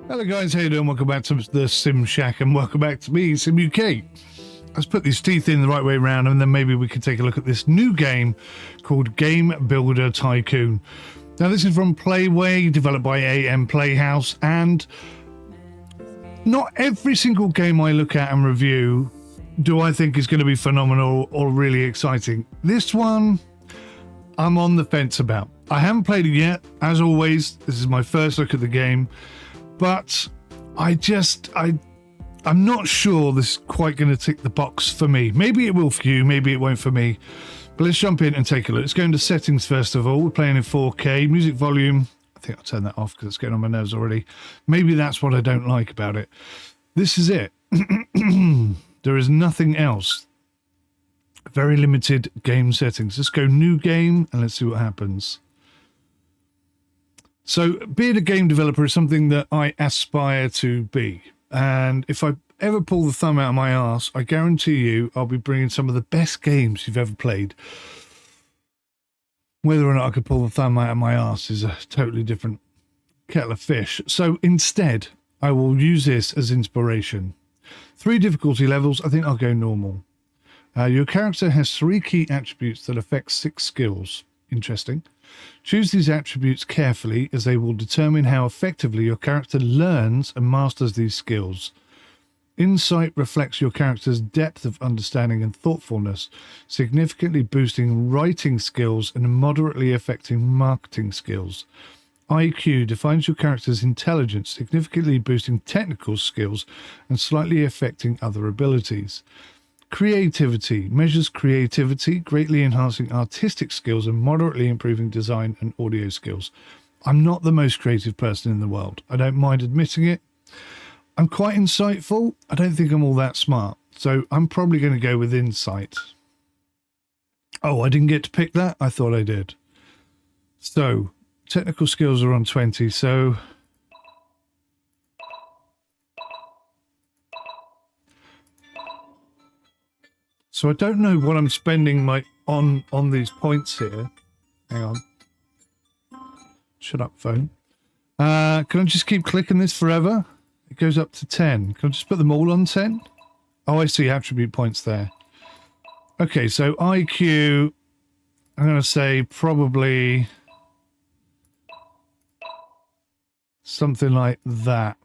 Hello guys, how you doing? Welcome back to the Sim Shack and welcome back to me, 𝗏𝑈𝑘. Let's put these teeth in the right way around and then maybe we can take a look at this new game called Game Builder Tycoon. Now this is from Playway, developed by AM Playhouse, and not every single game I look at and review do I think is going to be phenomenal or really exciting. This one, I'm on the fence about. I haven't played it yet, as always. This is my first look at the game. But I'm not sure this is quite going to tick the box for me. Maybe it will for you, maybe it won't for me. But let's jump in and take a look. Let's go into settings first of all. We're playing in 4K. Music volume, I think I'll turn that off because it's getting on my nerves already. Maybe that's what I don't like about it. This is it. There is nothing else. Very limited game settings. Let's go new game and let's see what happens. So being a game developer is something that I aspire to be. And if I ever pull the thumb out of my arse, I guarantee you I'll be bringing some of the best games you've ever played. Whether or not I could pull the thumb out of my arse is a totally different kettle of fish. So instead, I will use this as inspiration. 3 difficulty levels, I think I'll go normal. Your character has 3 key attributes that affect 6 skills. Interesting. Choose these attributes carefully as they will determine how effectively your character learns and masters these skills. Insight reflects your character's depth of understanding and thoughtfulness, significantly boosting writing skills and moderately affecting marketing skills. IQ defines your character's intelligence, significantly boosting technical skills and slightly affecting other abilities. Creativity measures creativity, greatly enhancing artistic skills and moderately improving design and audio skills. I'm not the most creative person in the world. I don't mind admitting it. I'm quite insightful. I don't think I'm all that smart. So I'm probably going to go with insight. Oh, I didn't get to pick that? I thought I did. So technical skills are on 20. So I don't know what I'm spending my on these points here. Hang on. Shut up, phone. Can I just keep clicking this forever? It goes up to 10. Can I just put them all on 10? Oh, I see attribute points there. Okay, so IQ, I'm going to say probably something like that.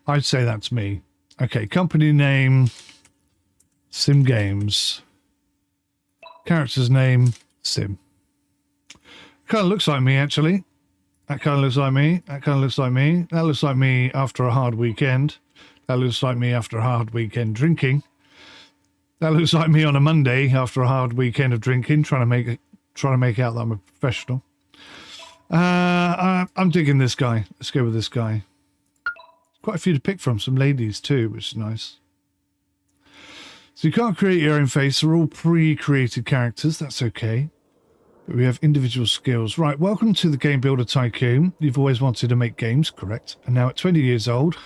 I'd say that's me. Okay, company name... Sim Games. Character's name, Sim. Kind of looks like me, actually. That kind of looks like me. That kind of looks like me. That looks like me after a hard weekend. That looks like me after a hard weekend drinking. That looks like me on a Monday after a hard weekend of drinking, trying to make out that I'm a professional. I'm digging this guy. Let's go with this guy. Quite a few to pick from. Some ladies too, which is nice. So you can't create your own face. They're all pre-created characters. That's okay. But we have individual skills. Right, welcome to the Game Builder Tycoon. You've always wanted to make games, correct? And now at 20 years old,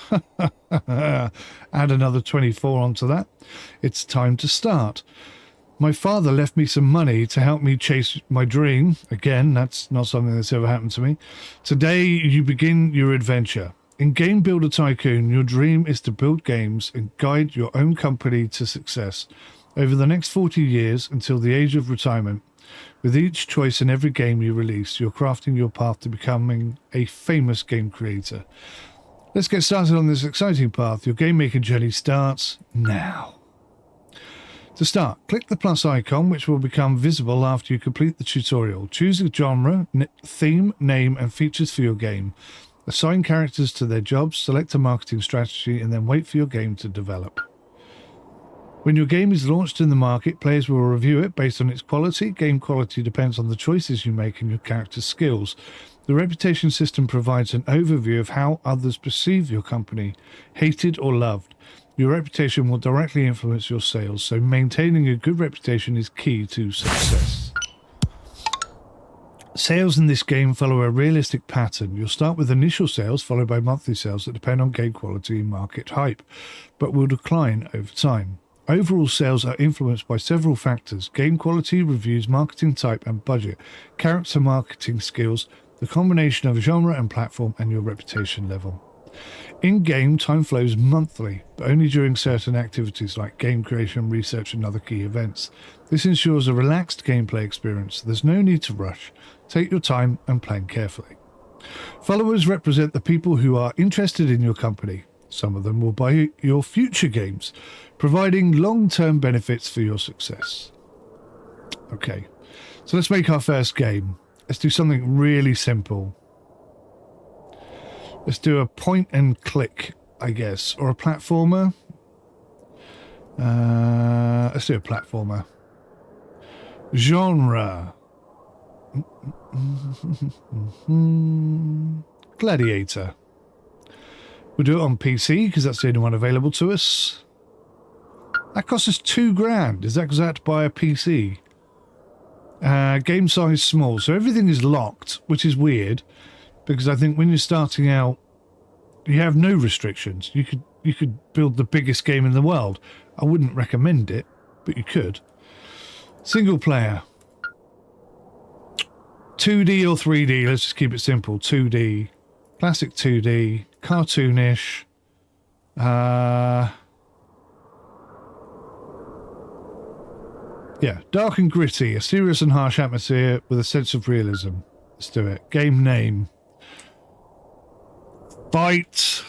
add another 24 onto that. It's time to start. My father left me some money to help me chase my dream. Again, that's not something that's ever happened to me. Today, you begin your adventure. In Game Builder Tycoon, your dream is to build games and guide your own company to success over the next 40 years until the age of retirement. With each choice in every game you release, you're crafting your path to becoming a famous game creator. Let's get started on this exciting path. Your game making journey starts now. To start, click the plus icon, which will become visible after you complete the tutorial. Choose a genre, theme, name, and features for your game. Assign characters to their jobs, select a marketing strategy, and then wait for your game to develop. When your game is launched in the market, players will review it based on its quality. Game quality depends on the choices you make and your character's skills. The reputation system provides an overview of how others perceive your company, hated or loved. Your reputation will directly influence your sales, so maintaining a good reputation is key to success. Sales in this game follow a realistic pattern. You'll start with initial sales, followed by monthly sales that depend on game quality and market hype, but will decline over time. Overall sales are influenced by several factors: game quality, reviews, marketing type and budget, character marketing skills, the combination of genre and platform, and your reputation level. In-game time flows monthly, but only during certain activities like game creation, research, and other key events. This ensures a relaxed gameplay experience. There's no need to rush. Take your time and plan carefully. Followers represent the people who are interested in your company. Some of them will buy your future games, providing long-term benefits for your success. Okay, so let's make our first game. Let's do something really simple. Let's do a point and click, I guess, or a platformer. Let's do a platformer. Genre. Gladiator. We'll do it on PC because that's the only one available to us. That costs us £2,000. Is that because I had to buy a PC? Game size small, so everything is locked, which is weird because I think when you're starting out, you have no restrictions. You could build the biggest game in the world. I wouldn't recommend it, but you could. Single player. 2D or 3D, let's just keep it simple. 2D. Classic 2D. Cartoonish. Yeah, dark and gritty. A serious and harsh atmosphere with a sense of realism. Let's do it. Game name. Fight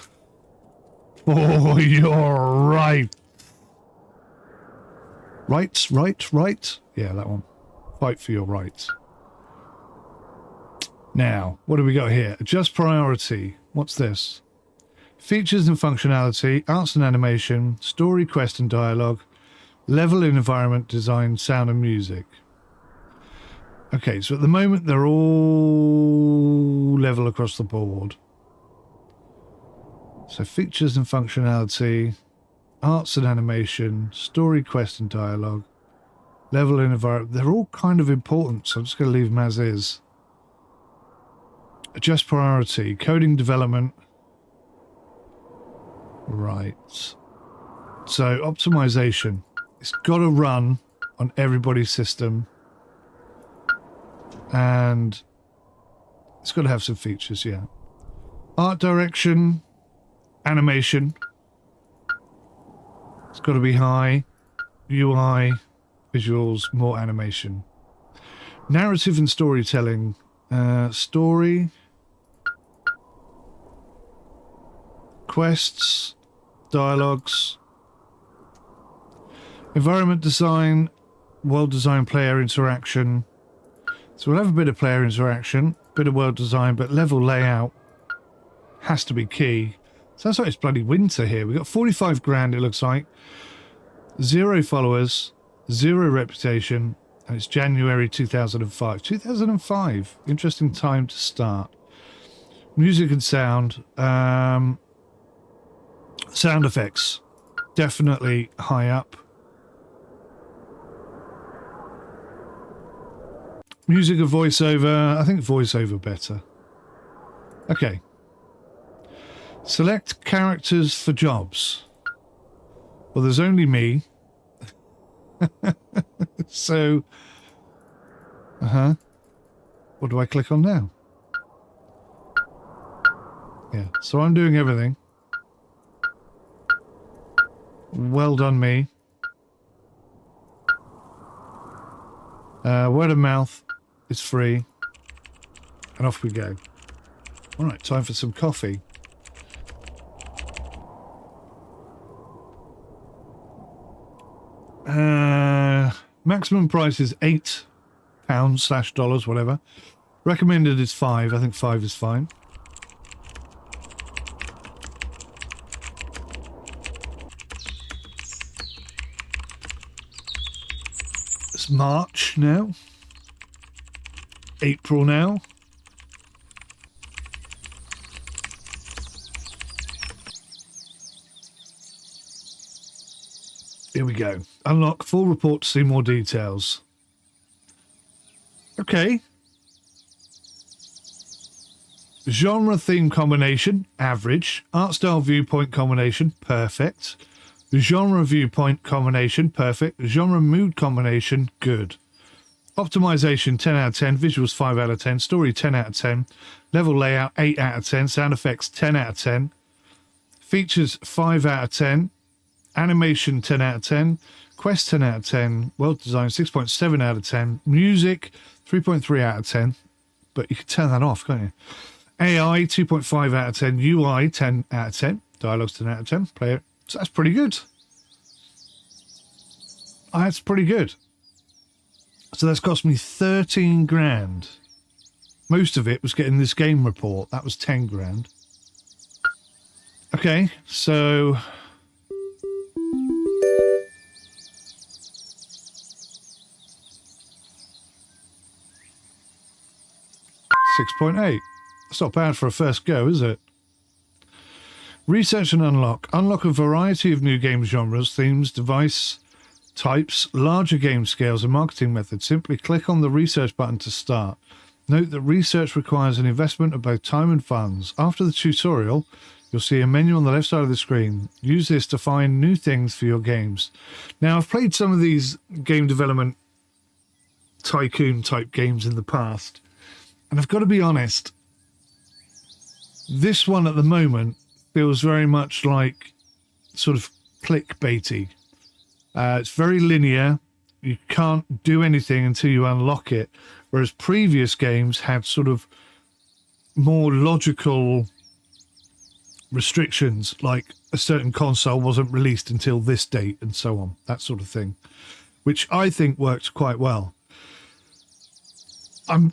for your right. Right? Yeah, that one. Fight for your right. Now, what do we got here? Adjust priority. What's this? Features and functionality, arts and animation, story, quest and dialogue, level and environment design, sound and music. Okay, so at the moment they're all level across the board. So features and functionality, arts and animation, story, quest and dialogue, level and environment. They're all kind of important, so I'm just going to leave them as is. Adjust priority, coding development. Right. So optimization. It's got to run on everybody's system. And it's got to have some features, yeah. Art direction, animation. It's got to be high. UI, visuals, more animation. Narrative and storytelling. Story. Quests. Dialogues. Environment design. World design, player interaction. So we'll have a bit of player interaction, bit of world design, but level layout has to be key. Sounds like it's bloody winter here. We've got 45 grand, it looks like. 0 followers, 0 reputation, and it's January 2005. 2005, interesting time to start. Music and sound. Sound effects, definitely high up. Music and voiceover, I think voiceover better. Okay. Select characters for jobs. Well, there's only me. So, what do I click on now? Yeah, so I'm doing everything. Well done, me. Word of mouth is free. And off we go. All right, time for some coffee. Maximum price is £8/$, whatever. Recommended is 5. I think 5 is fine. It's March now. April now. Here we go. Unlock full report to see more details. Okay. Genre theme combination, average. Art style viewpoint combination, perfect. Genre viewpoint combination, perfect. Genre mood combination, good. Optimization, 10 out of 10. Visuals, 5 out of 10. Story, 10 out of 10. Level layout, 8 out of 10. Sound effects, 10 out of 10. Features 5 out of 10. Animation 10 out of 10. Quest 10 out of 10. World design 6.7 out of 10. Music 3.3 out of 10. But you can turn that off, can't you? AI 2.5 out of 10. UI 10 out of 10. Dialogues 10 out of 10. Player. So that's pretty good. That's pretty good. So that's cost me 13 grand. Most of it was getting this game report. That was 10 grand. Okay, so 6.8. That's not bad for a first go, is it? Research and unlock. Unlock a variety of new game genres, themes, device types, larger game scales, and marketing methods. Simply click on the research button to start. Note that research requires an investment of both time and funds. After the tutorial, you'll see a menu on the left side of the screen. Use this to find new things for your games. Now, I've played some of these game development tycoon type games in the past, and I've got to be honest, this one at the moment feels very much like sort of clickbaity. It's very linear. You can't do anything until you unlock it, whereas previous games had sort of more logical restrictions, like a certain console wasn't released until this date and so on, that sort of thing, which I think worked quite well. I'm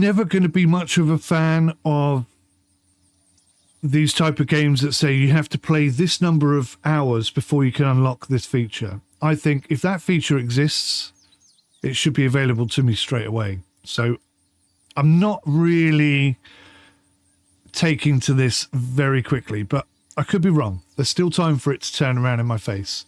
never going to be much of a fan of these type of games that say you have to play this number of hours before you can unlock this feature. I think if that feature exists, it should be available to me straight away. So I'm not really taking to this very quickly, but I could be wrong. There's still time for it to turn around in my face.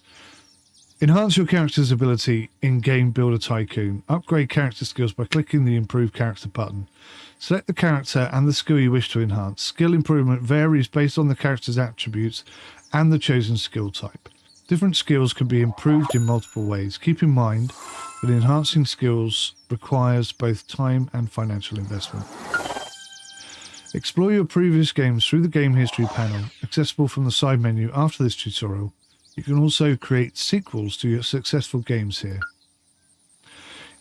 Enhance your character's ability in Game Builder Tycoon. Upgrade character skills by clicking the Improve Character button. Select the character and the skill you wish to enhance. Skill improvement varies based on the character's attributes and the chosen skill type. Different skills can be improved in multiple ways. Keep in mind that enhancing skills requires both time and financial investment. Explore your previous games through the game history panel, accessible from the side menu after this tutorial. You can also create sequels to your successful games here.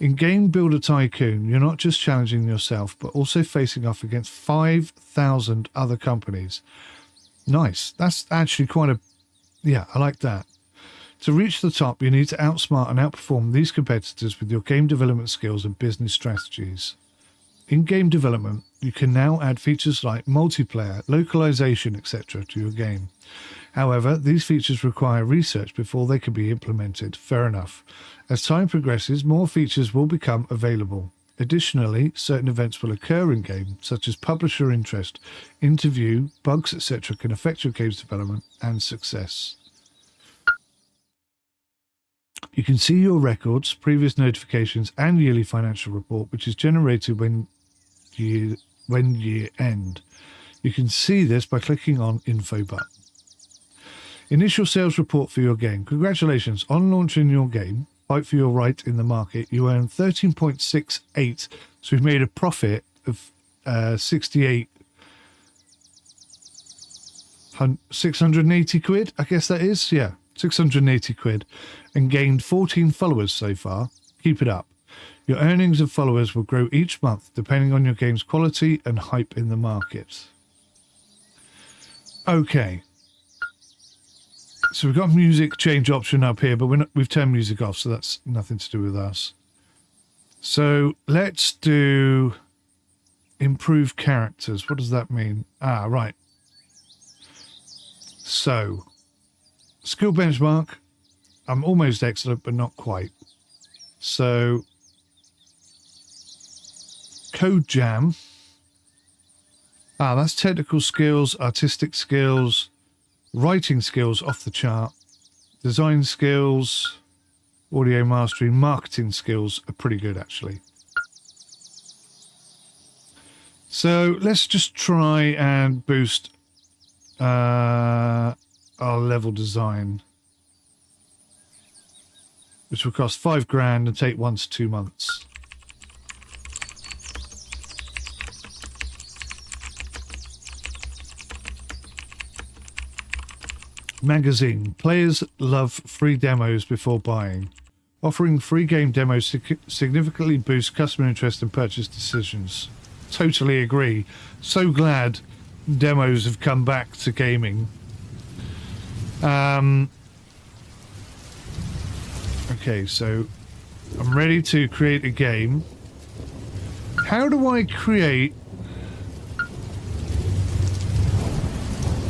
In Game Builder Tycoon, you're not just challenging yourself, but also facing off against 5,000 other companies. Nice. That's actually quite a... Yeah, I like that. To reach the top, you need to outsmart and outperform these competitors with your game development skills and business strategies. In game development, you can now add features like multiplayer, localization, etc. to your game. However, these features require research before they can be implemented. Fair enough. As time progresses, more features will become available. Additionally, certain events will occur in-game, such as publisher interest, interview, bugs, etc. can affect your game's development and success. You can see your records, previous notifications, and yearly financial report, which is generated when year end. You can see this by clicking on Info button. Initial sales report for your game. Congratulations on launching your game. Fight for your right in the market. You earn 13.68, so we've made a profit of 680 quid, I guess that is. Yeah, 680 quid, and gained 14 followers so far. Keep it up. Your earnings of followers will grow each month depending on your game's quality and hype in the market. Okay. So we've got music change option up here, but we've turned music off, so that's nothing to do with us. So let's do improve characters. What does that mean? Ah, right. So skill benchmark. I'm almost excellent, but not quite. So code jam. Ah, that's technical skills, artistic skills, writing skills off the chart, design skills, audio mastering, marketing skills are pretty good actually. So let's just try and boost our level design, which will cost 5 grand and take 1 to 2 months. Magazine. Players love free demos before buying. Offering free game demos significantly boosts customer interest and purchase decisions. Totally agree. So glad demos have come back to gaming. Okay, so I'm ready to create a game. How do I create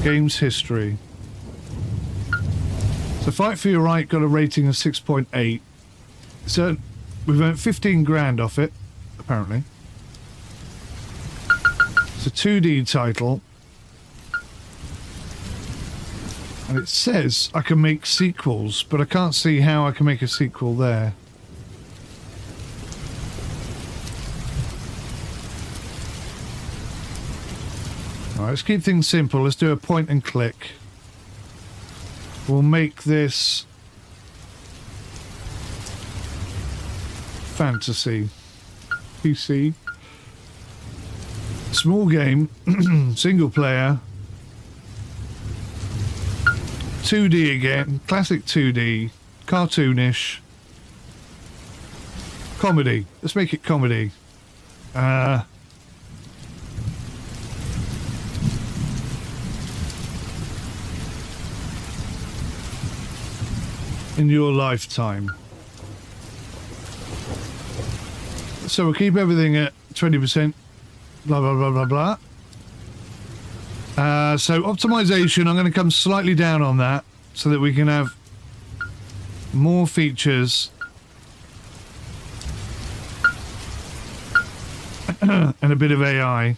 games history? So Fight for Your Right got a rating of 6.8. So we've earned 15 grand off it, apparently. It's a 2D title. And it says I can make sequels, but I can't see how I can make a sequel there. Alright, let's keep things simple. Let's do a point and click. We'll make this fantasy PC. Small game, single player, 2D again, classic 2D, cartoonish, comedy. Let's make it comedy. In your lifetime. So we'll keep everything at 20%, blah, blah, blah, blah, blah. So optimization, I'm going to come slightly down on that so that we can have more features and a bit of AI.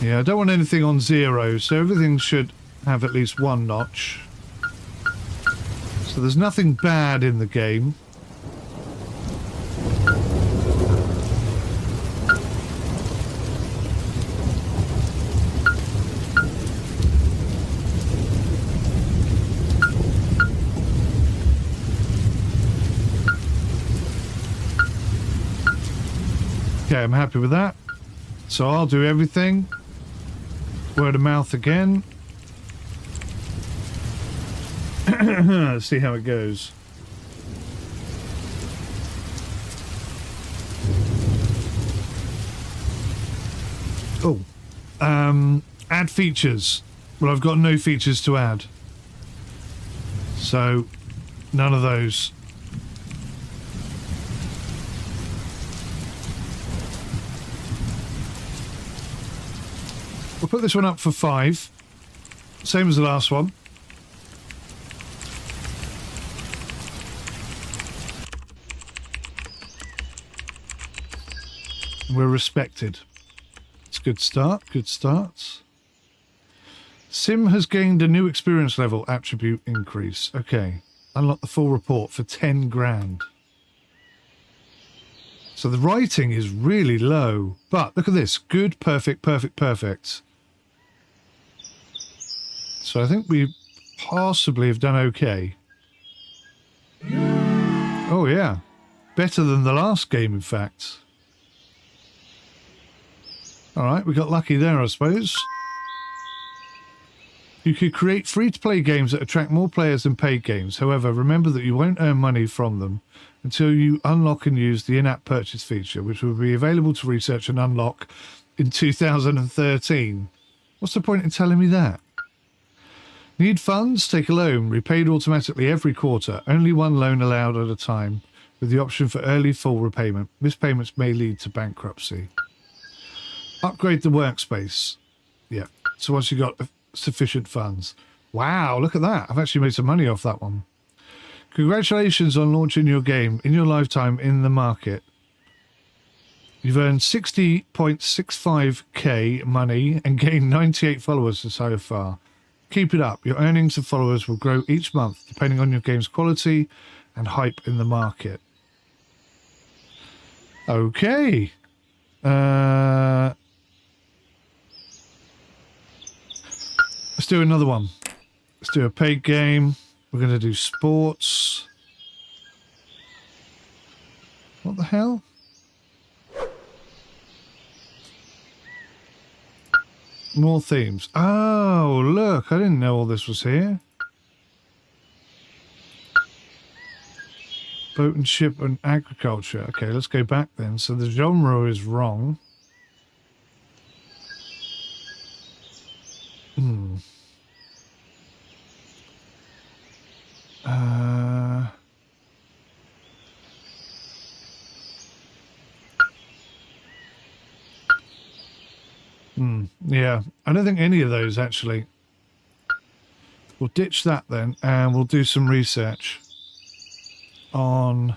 Yeah, I don't want anything on 0, so everything should have at least 1 notch. So there's nothing bad in the game. Okay, I'm happy with that. So I'll do everything. Word of mouth again. Let's see how it goes. Oh, add features. Well, I've got no features to add, so none of those. We'll put this one up for 5, same as the last one. We're respected. It's a good start, good start. Sim has gained a new experience level attribute increase. Okay. Unlock the full report for 10 grand. So the writing is really low. But look at this. Good, perfect, perfect, perfect. So I think we possibly have done okay. Oh yeah. Better than the last game, in fact. Alright, we got lucky there, I suppose. You could create free-to-play games that attract more players than paid games. However, remember that you won't earn money from them until you unlock and use the in-app purchase feature, which will be available to research and unlock in 2013. What's the point in telling me that? Need funds? Take a loan. Repaid automatically every quarter. Only one loan allowed at a time, with the option for early full repayment. Missed payments may lead to bankruptcy. Upgrade the workspace. Yeah. So once you've got sufficient funds. Wow, look at that. I've actually made some money off that one. Congratulations on launching your game in your lifetime in the market. You've earned 60.65k money and gained 98 followers so far. Keep it up. Your earnings and followers will grow each month depending on your game's quality and hype in the market. Okay. Let's do another one. Let's do a paid game. We're going to do sports. What the hell? More themes. Oh, look, I didn't know all this was here. Boat and ship and agriculture. Okay, let's go back then. So the genre is wrong. Yeah, I don't think any of those actually. We'll ditch that then, and we'll do some research on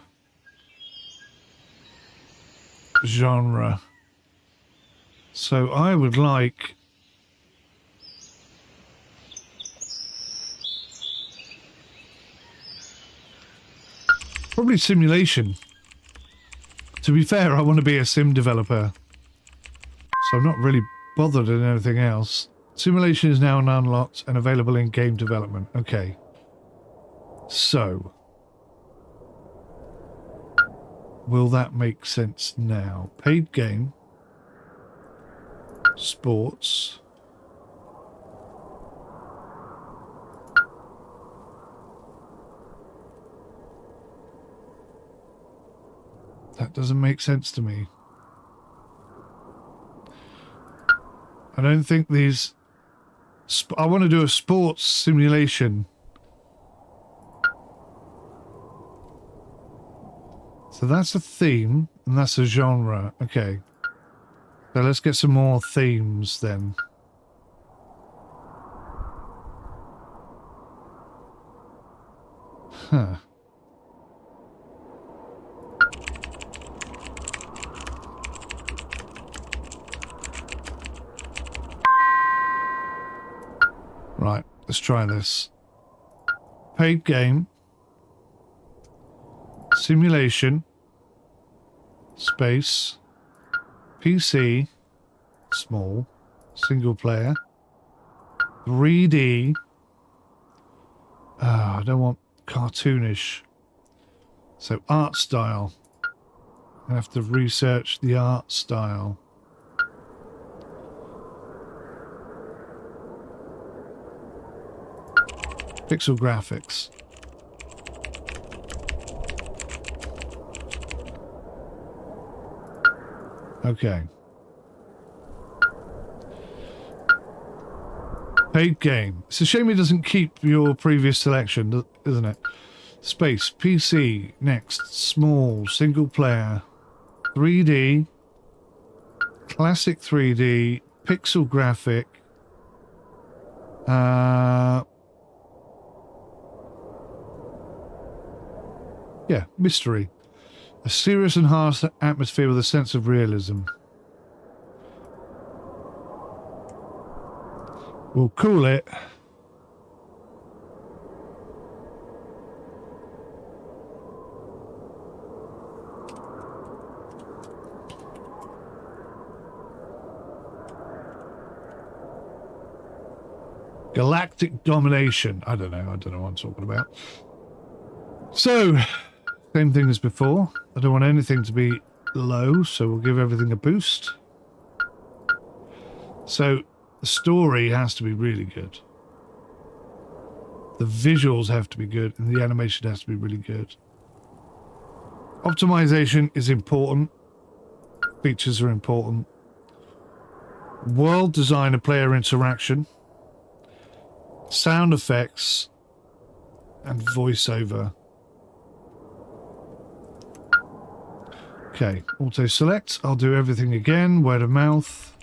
genre. So I would like probably simulation. To be fair, I want to be a sim developer, so I'm not really bothered in anything else. Simulation is now unlocked and available in game development. Okay. So, will that make sense now? Paid game. Sports. That doesn't make sense to me. I don't think these... I want to do a sports simulation. So that's a theme, and that's a genre. Okay. So let's get some more themes then. Huh. Right, let's try this. Paid game. Simulation. Space. PC. Small. Single player. 3D. I don't want cartoonish. So art style. I have to research the art style. Pixel graphics. Okay. Paid game. It's a shame it doesn't keep your previous selection, isn't it? Space. PC. Next. Small. Single player. 3D. Classic 3D. Pixel graphic. Yeah, mystery. A serious and harsh atmosphere with a sense of realism. We'll call it Galactic Domination. I don't know what I'm talking about. So, same thing as before. I don't want anything to be low, so we'll give everything a boost. So, the story has to be really good. The visuals have to be good, and the animation has to be really good. Optimization is important. Features are important. World design and player interaction. Sound effects. And voiceover. Okay, auto select. I'll do everything again. Word of mouth.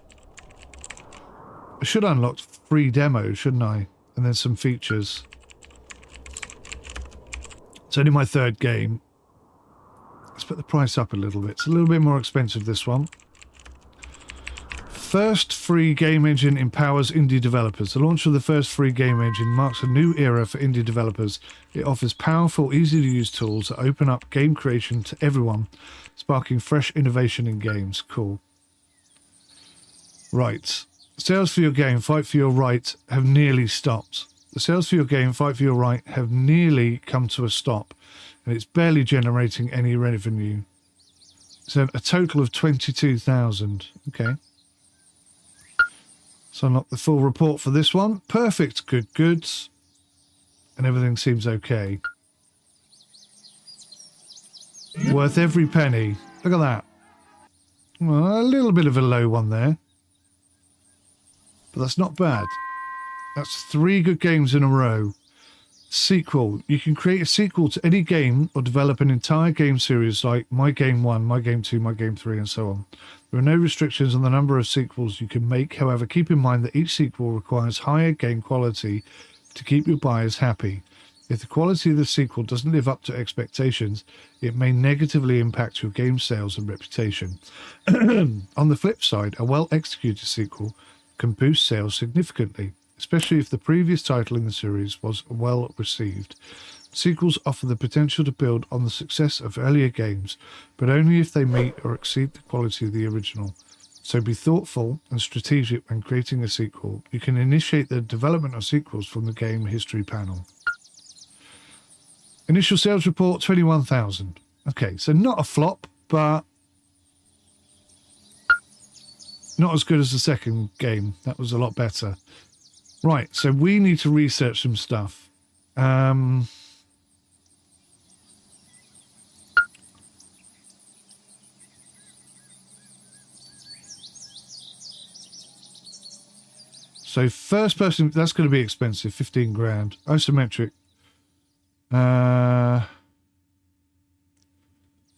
I should unlock free demos, shouldn't I? And then some features. It's only my third game. Let's put the price up a little bit. It's a little bit more expensive, this one. First free game engine empowers indie developers. The launch of the first free game engine marks a new era for indie developers. It offers powerful, easy-to-use tools that open up game creation to everyone, sparking fresh innovation in games. Cool. Right. Sales for your game, fight for your right, have nearly stopped. The sales for your game, fight for your right, have nearly come to a stop, and it's barely generating any revenue. So a total of 22,000. Okay. So unlock the full report for this one. Perfect, good goods. And everything seems okay. Worth every penny. Look at that. Well, a little bit of a low one there. But that's not bad. That's 3 good games in a row. Sequel. You can create a sequel to any game or develop an entire game series like My Game 1, My Game 2, My Game 3, and so on. There are no restrictions on the number of sequels you can make. However, keep in mind that each sequel requires higher game quality to keep your buyers happy. If the quality of the sequel doesn't live up to expectations, it may negatively impact your game sales and reputation. On the flip side, a well-executed sequel can boost sales significantly, especially if the previous title in the series was well received. Sequels offer the potential to build on the success of earlier games, but only if they meet or exceed the quality of the original. So be thoughtful and strategic when creating a sequel. You can initiate the development of sequels from the game history panel. Initial sales report, 21,000. Okay, so not a flop, but not as good as the second game. That was a lot better. Right, so we need to research some stuff. So first person, that's going to be expensive, 15 grand. Isometric.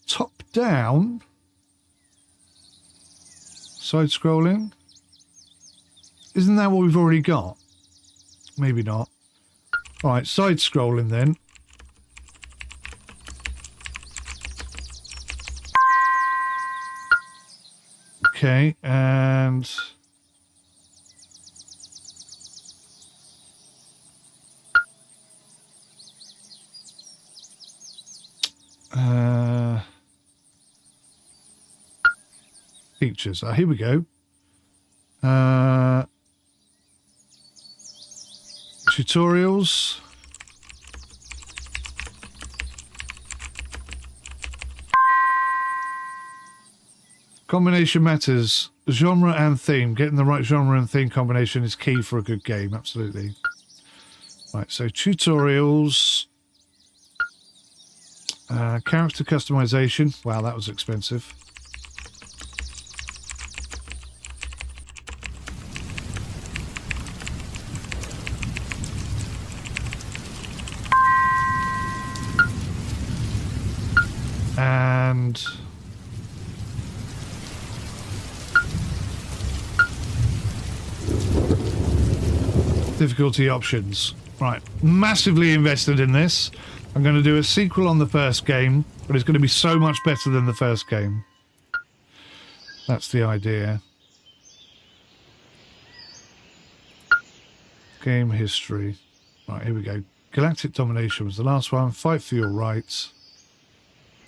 Top down. Side scrolling. Isn't that what we've already got? Maybe not. All right, side scrolling then. Okay, and features. Here we go. Tutorials. Combination matters. Genre and theme. Getting the right genre and theme combination is key for a good game. Absolutely. Right, so tutorials. Character customization. Wow, that was expensive. And difficulty options. Right, massively invested in this. I'm going to do a sequel on the first game, but it's going to be so much better than the first game. That's the idea. Game history. Right, here we go. Galactic domination was the last one. Fight for your rights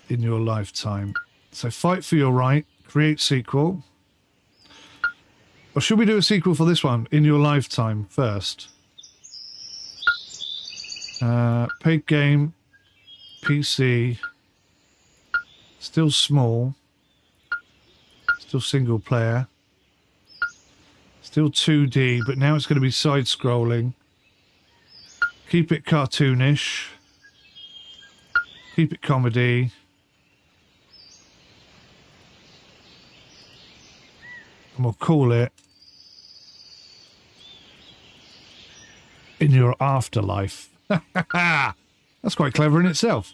in your lifetime. So fight for your right, create sequel. Or should we do a sequel for this one, in your lifetime, first? Paid game, PC, still small, still single player, still 2D, but now it's going to be side-scrolling. Keep it cartoonish, keep it comedy. And we'll call it In Your Afterlife. That's quite clever in itself.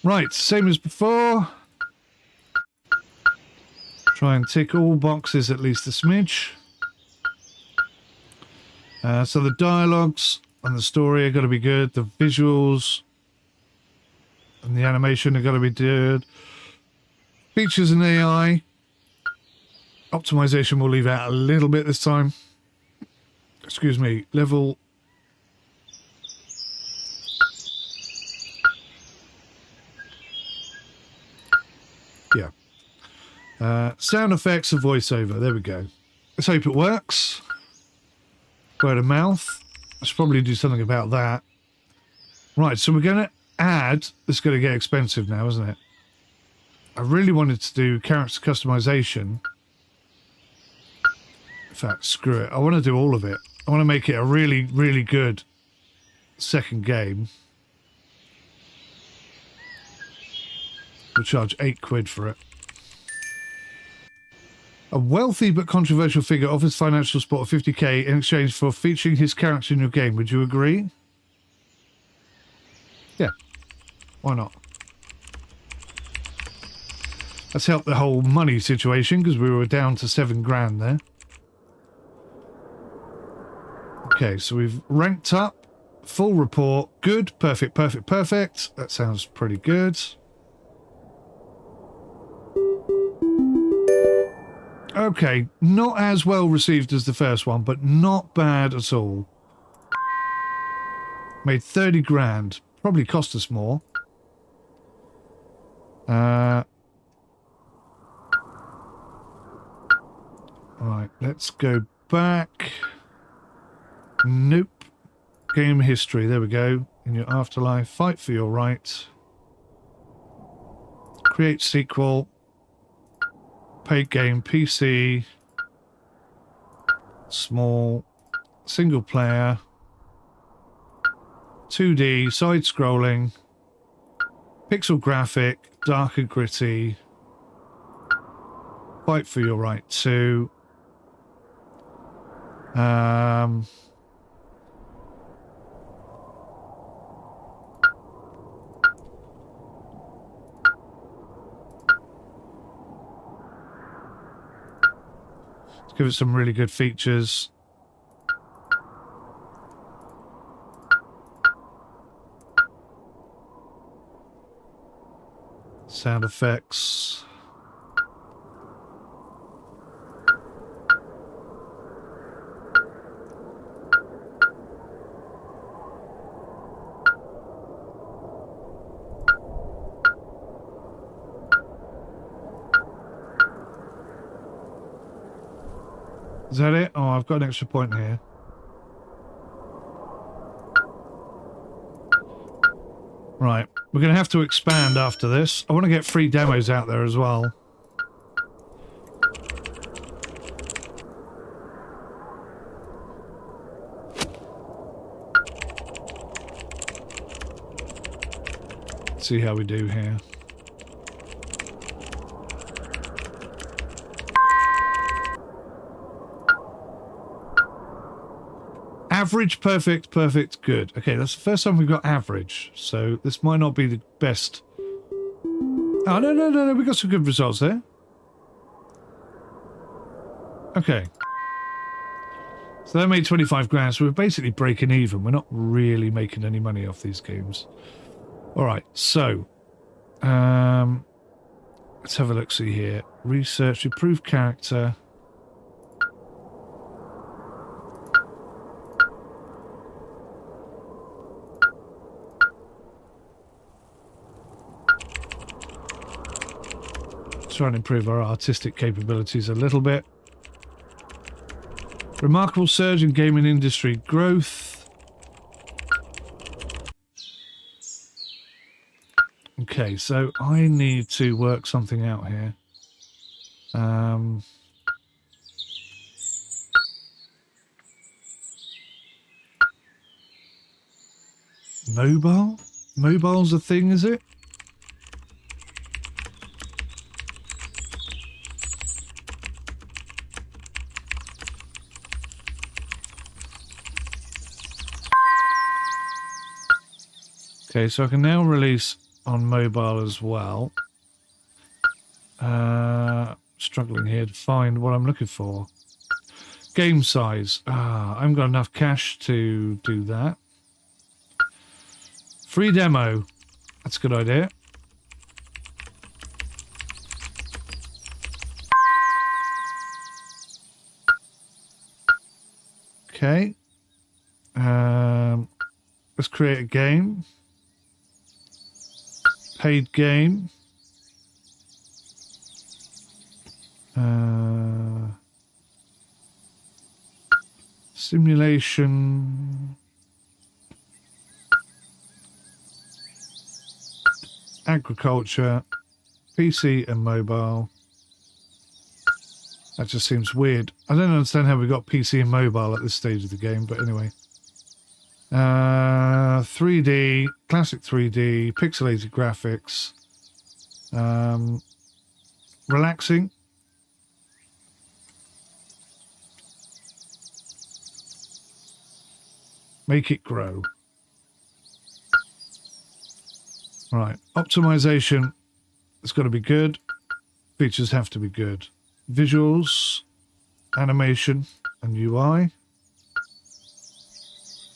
Right, same as before. Try and tick all boxes at least a smidge. So the dialogues and the story are going to be good. The visuals and the animation are going to be good. Features and AI. Optimization we'll leave out a little bit this time. Excuse me. Level. Yeah. Sound effects and voiceover. There we go. Let's hope it works. Word of mouth. I should probably do something about that. Right, so we're going to add... It's going to get expensive now, isn't it? I really wanted to do character customization. In fact, screw it. I want to do all of it. I want to make it a really, really good second game. We'll charge £8 for it. A wealthy but controversial figure offers financial support of 50k in exchange for featuring his character in your game. Would you agree? Yeah. Why not? That's helped the whole money situation because we were down to £7,000 there. Okay, so we've ranked up. Full report. Good. Perfect, perfect, perfect. That sounds pretty good. Okay, not as well received as the first one, but not bad at all. Made £30,000. Probably cost us more. Alright, let's go back. Nope. Game history, there we go. In your afterlife, fight for your right. Create sequel. Paid game, PC. Small. Single player. 2D, side-scrolling. Pixel graphic, dark and gritty. Fight for your right too. Let's give it some really good features. Sound effects. Is that it? Oh, I've got an extra point here. Right, we're going to have to expand after this. I want to get free demos out there as well. Let's see how we do here. Average, perfect, perfect, good. Okay, that's the first time we've got average, so this might not be the best. Oh, no, we got some good results there. Okay. So that made 25 grand, so we're basically breaking even. We're not really making any money off these games. Alright, so let's have a look, see here. Research, improve character. Try and improve our artistic capabilities a little bit. Remarkable surge in gaming industry growth. Okay, so I need to work something out here. Mobile? Mobile's a thing, is it? Okay, so I can now release on mobile as well. Struggling here to find what I'm looking for. Game size. I haven't got enough cash to do that. Free demo. That's a good idea. Okay. Let's create a game. Paid game. Simulation. Agriculture. PC and mobile. That just seems weird. I don't understand how we got PC and mobile at this stage of the game, but anyway. 3D, classic 3D, pixelated graphics. Relaxing. Make it grow. Right, optimization has got to be good. Features have to be good. Visuals, animation and UI.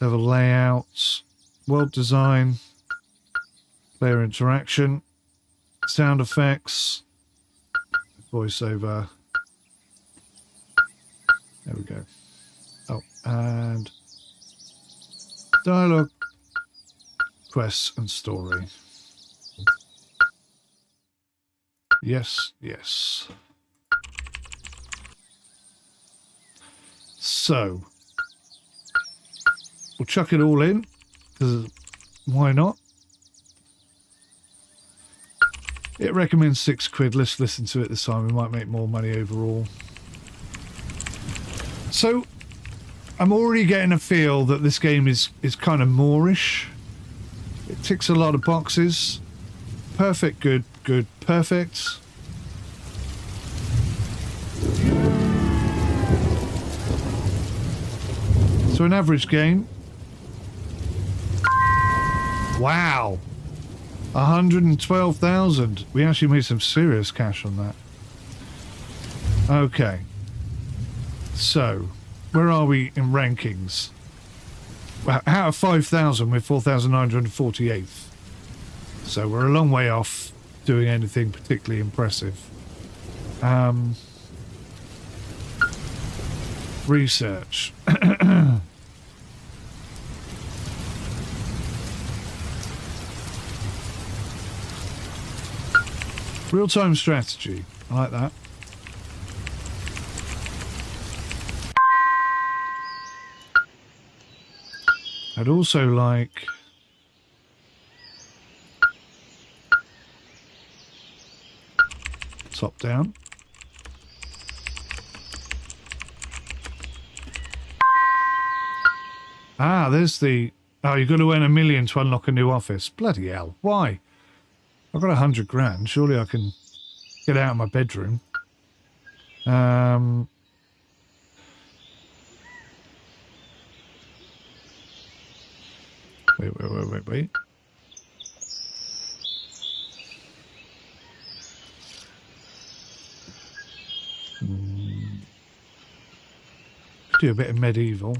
Level layouts, world design, player interaction, sound effects, voiceover. There we go. Oh, and dialogue, quests and story. Yes, yes. So, we'll chuck it all in, because why not? It recommends £6. Let's listen to it this time. We might make more money overall. So, I'm already getting a feel that this game is kind of Moorish. It ticks a lot of boxes. Perfect, good, good, perfect. So an average game. Wow. 112,000. We actually made some serious cash on that. Okay. So, where are we in rankings? Well, out of 5,000, we're 4,948th. So we're a long way off doing anything particularly impressive. Research. Real-time strategy. I like that. I'd also like top down. Ah, there's the... Oh, you've got to earn 1 million to unlock a new office. Bloody hell. Why? I've got 100 grand. Surely I can get out of my bedroom. Wait. Do a bit of medieval.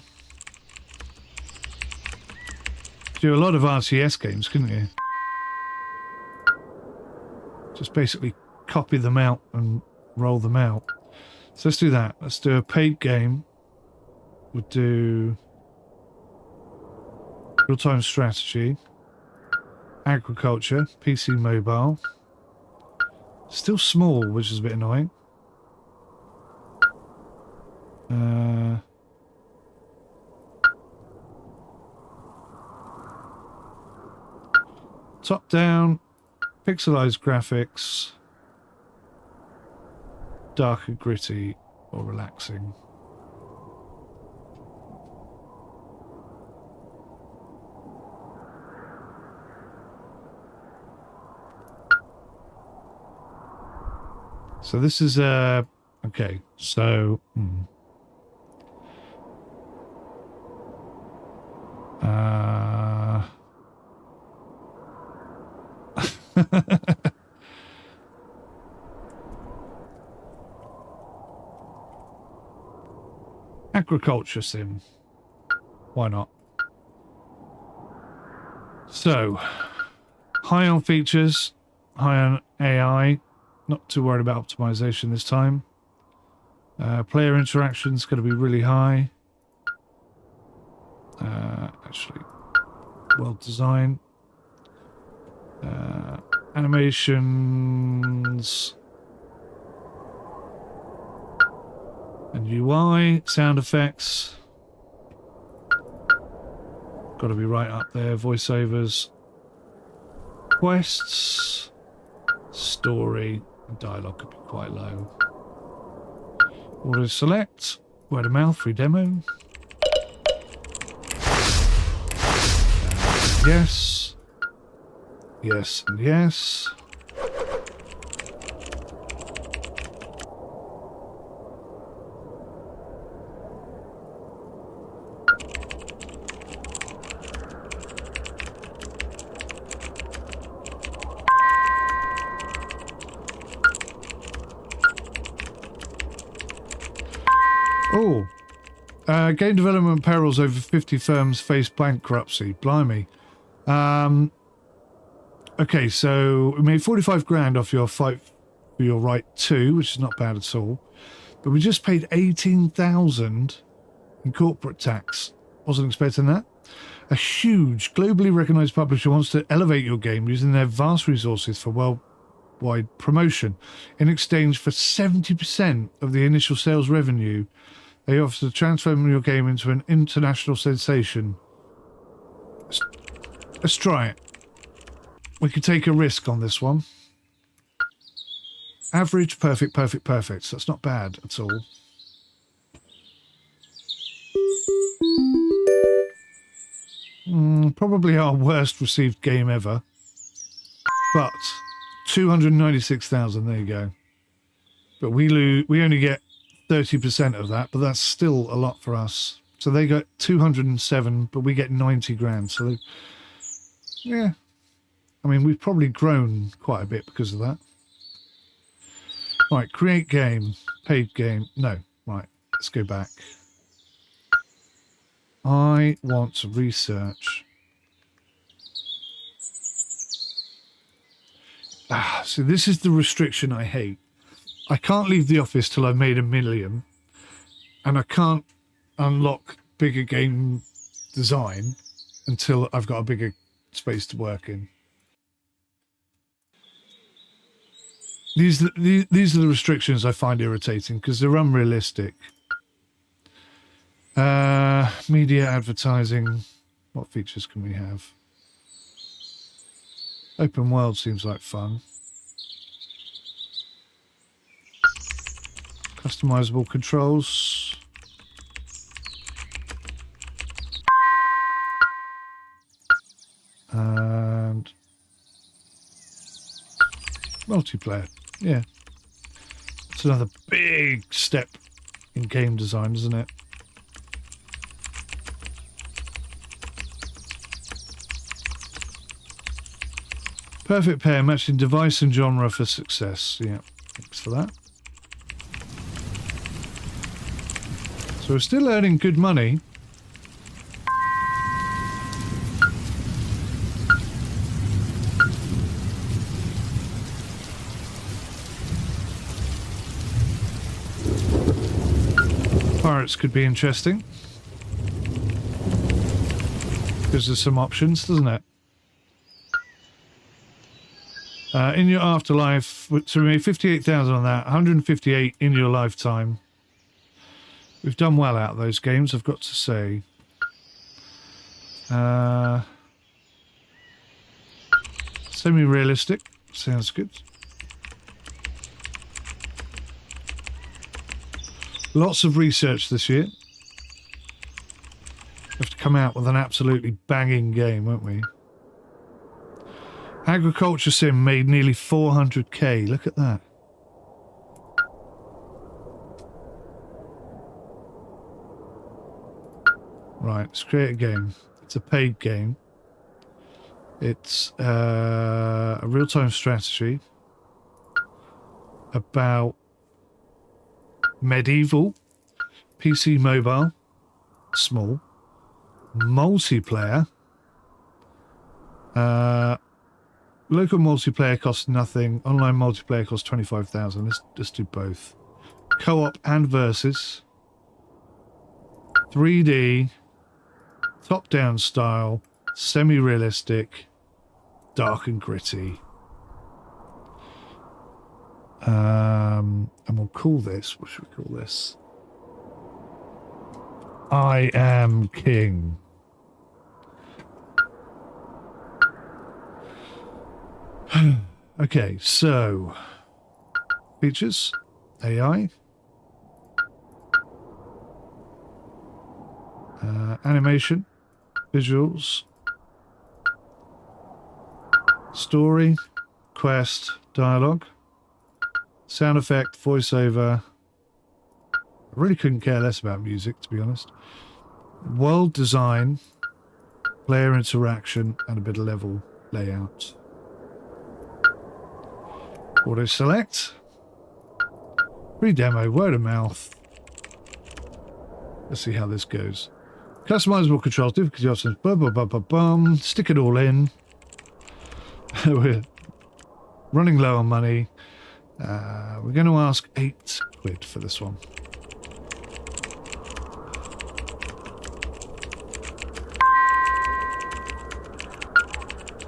Do a lot of RTS games, couldn't you? Just basically copy them out and roll them out. So let's do that. Let's do a paid game. We'll do real-time strategy, agriculture, PC mobile. Still small, which is a bit annoying. Top down, pixelized graphics, dark and gritty or relaxing. So this is okay, so agriculture sim. Why not? So, high on features, high on AI. Not too worried about optimization this time. Player interaction is going to be really high. Actually, world design. Animations. And UI, sound effects. Got to be right up there. Voiceovers. Quests. Story. Dialogue could be quite low. Auto select. Word of mouth, free demo. Yes. Yes and yes. Oh, game development perils. Over 50 firms face bankruptcy. Blimey. Okay, so we made 45 grand off your fight for your right 2, which is not bad at all. But we just paid 18,000 in corporate tax. Wasn't expecting that. A huge, globally recognized publisher wants to elevate your game using their vast resources for worldwide promotion. In exchange for 70% of the initial sales revenue, they offer to transform your game into an international sensation. Let's try it. We could take a risk on this one. Average, perfect, perfect, perfect. So that's not bad at all. Probably our worst received game ever. But 296,000, there you go. But we only get 30% of that, but that's still a lot for us. So they got 207, but we get 90 grand. So they, yeah. I mean, we've probably grown quite a bit because of that. Right, create game, paid game. No, right, let's go back. I want to research. So this is the restriction I hate. I can't leave the office till I've made 1 million, and I can't unlock bigger game design until I've got a bigger space to work in. These are the restrictions I find irritating because they're unrealistic. Media advertising. What features can we have? Open world seems like fun. Customizable controls. And multiplayer. Yeah. It's another big step in game design, isn't it? Perfect pair, matching device and genre for success. Yeah, thanks for that. So we're still earning good money. Pirates could be interesting. Gives us some options, doesn't it? In your afterlife, so we made 58,000 on that, 158 in your lifetime. We've done well out of those games, I've got to say. Semi-realistic, sounds good. Lots of research this year. We have to come out with an absolutely banging game, won't we? Agriculture Sim made nearly 400k. Look at that. Right, let's create a game. It's a paid game. It's a real-time strategy about medieval, PC mobile, small, multiplayer. Local multiplayer costs nothing. Online multiplayer costs 25,000. Let's do both. Co-op and versus. 3D, top-down style, semi-realistic, dark and gritty. And we'll call this. What should we call this? I Am King. Okay, so features, AI, animation, visuals, story, quest, dialogue, sound effect, voiceover. I really couldn't care less about music, to be honest. World design, player interaction, and a bit of level layout. Auto select. Free demo, word of mouth. Let's see how this goes. Customizable controls, difficulty options, blah, blah, blah, blah, blah. Stick it all in. We're running low on money. We're going to ask £8 for this one.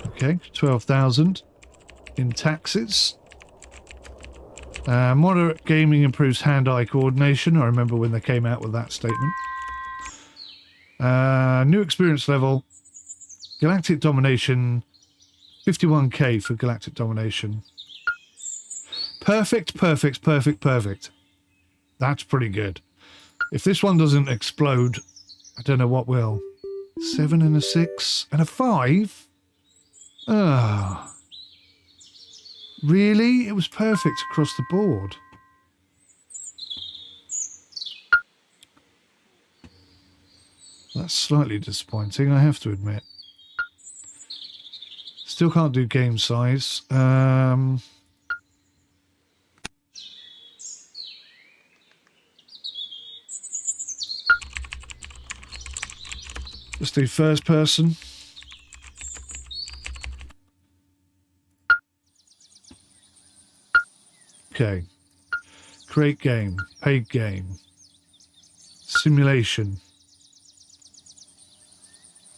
Okay, 12,000 in taxes. Moderate gaming improves hand-eye coordination. I remember when they came out with that statement. New experience level. Galactic domination. 51k for galactic domination. Perfect, perfect, perfect, perfect. That's pretty good. If this one doesn't explode, I don't know what will. 7 and a 6 and a 5? Ah. Really? It was perfect across the board. That's slightly disappointing, I have to admit. Still can't do game size. Let's do first person. Okay. Create game. Paid game. Simulation.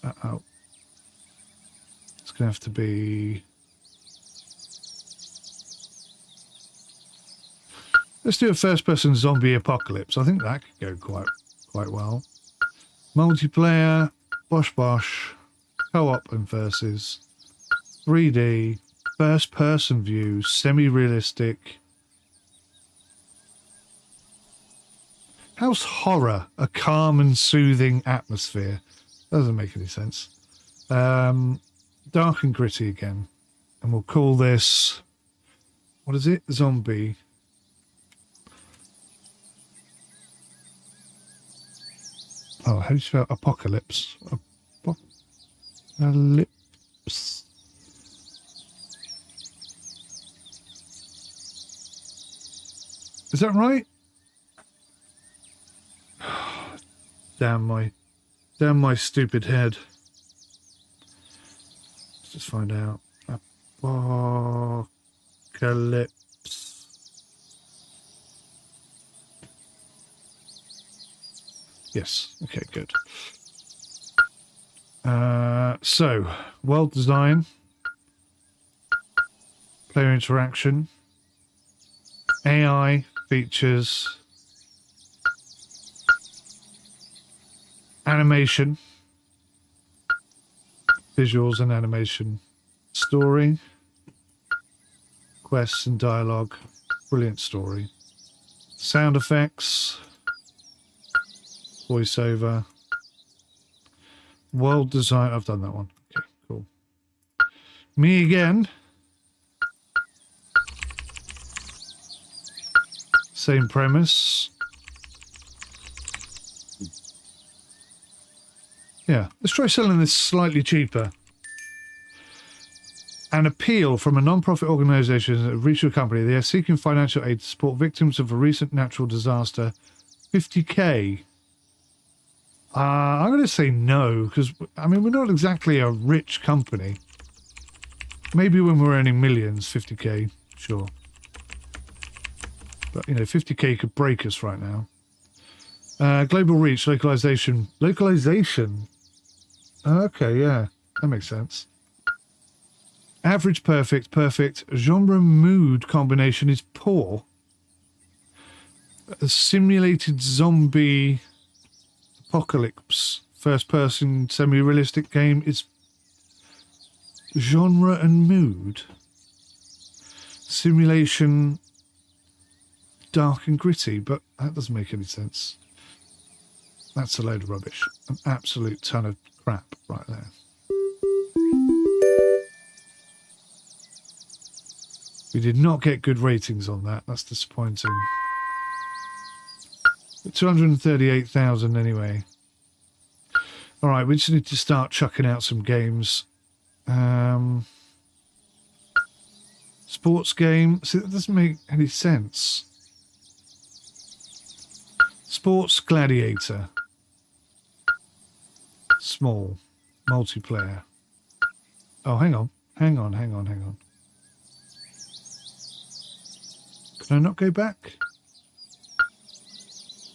Uh-oh. It's going to have to be... Let's do a first-person zombie apocalypse. I think that could go quite well. Multiplayer, bosh bosh, co-op and versus, 3D, first-person view, semi-realistic. How's horror a calm and soothing atmosphere? Doesn't make any sense. Dark and gritty again. And we'll call this... What is it? Zombie. Oh, how do you spell apocalypse? Apocalypse. Is that right? Damn my stupid head. Let's just find out. Apocalypse. Yes. Okay, good. So, world design, player interaction, AI features, animation, visuals and animation, story, quests and dialogue, brilliant story, sound effects, voiceover, world design. I've done that one. Okay, cool. Me again. Same premise. Yeah, let's try selling this slightly cheaper. An appeal from a non-profit organisation that reached a company. They are seeking financial aid to support victims of a recent natural disaster. 50k. I'm going to say no, because, I mean, we're not exactly a rich company. Maybe when we're earning millions, 50k, sure. But, you know, 50k could break us right now. Global reach, localization. Localization? Okay, yeah, that makes sense. Average, perfect, perfect. Genre mood combination is poor. A simulated zombie apocalypse, first-person, semi-realistic game is genre and mood. Simulation, dark and gritty, but that doesn't make any sense. That's a load of rubbish. An absolute ton of crap right there. We did not get good ratings on that. That's disappointing. But 238,000 anyway. All right, we just need to start chucking out some games. Sports game. See, that doesn't make any sense. Sports Gladiator. Small. Multiplayer. Oh, hang on. Hang on. Can I not go back?